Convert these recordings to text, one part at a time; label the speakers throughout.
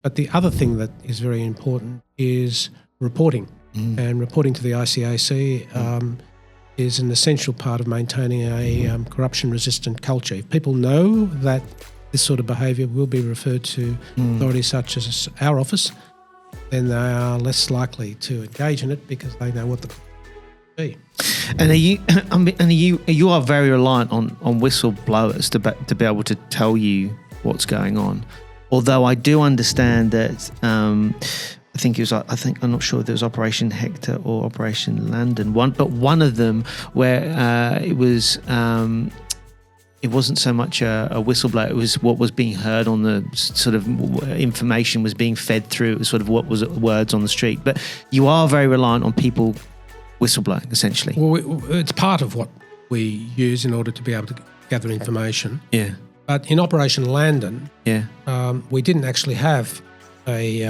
Speaker 1: But the other thing that is very important is reporting. And reporting to the ICAC is an essential part of maintaining a corruption-resistant culture. If people know that this sort of behaviour will be referred to authorities such as our office, then they are less likely to engage in it because they know what the be.
Speaker 2: And you are very reliant on whistleblowers to be able to tell you what's going on. Although I do understand that I'm not sure if there was Operation Hector or Operation Landon but one of them where it wasn't so much a whistleblower, it was what was being heard on the sort of information was being fed through, it was sort of what was words on the street. But you are very reliant on people whistleblowing, essentially.
Speaker 1: Well, it's part of what we use in order to be able to gather information.
Speaker 2: Yeah.
Speaker 1: But in Operation Landon, we didn't actually have a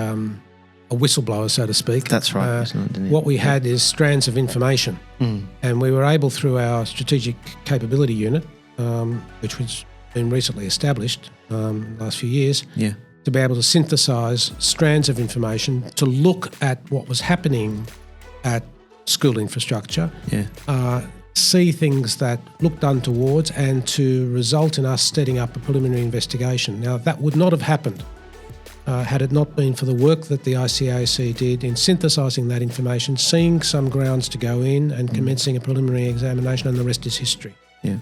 Speaker 1: whistleblower, so to speak.
Speaker 2: That's right.
Speaker 1: What we had is strands of information. And we were able, through our Strategic Capability Unit, which has been recently established in the last few years, to be able to synthesise strands of information, to look at what was happening at school infrastructure, see things that looked untowards, and to result in us setting up a preliminary investigation. Now, that would not have happened had it not been for the work that the ICAC did in synthesising that information, seeing some grounds to go in and commencing a preliminary examination, and the rest is history.
Speaker 2: Yeah.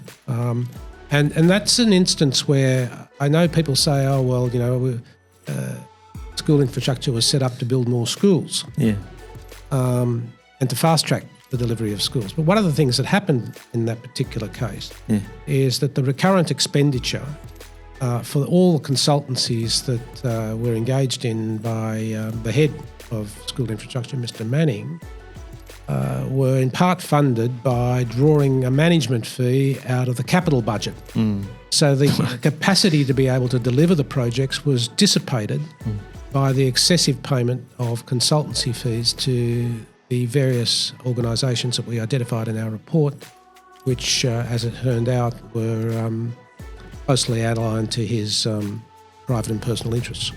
Speaker 1: And that's an instance where I know people say, oh, well, you know, school infrastructure was set up to build more schools and to fast-track the delivery of schools. But one of the things that happened in that particular case is that the recurrent expenditure for all the consultancies that were engaged in by the head of school infrastructure, Mr. Manning, were in part funded by drawing a management fee out of the capital budget. So the capacity to be able to deliver the projects was dissipated by the excessive payment of consultancy fees to the various organisations that we identified in our report, which, as it turned out, were closely aligned to his private and personal interests.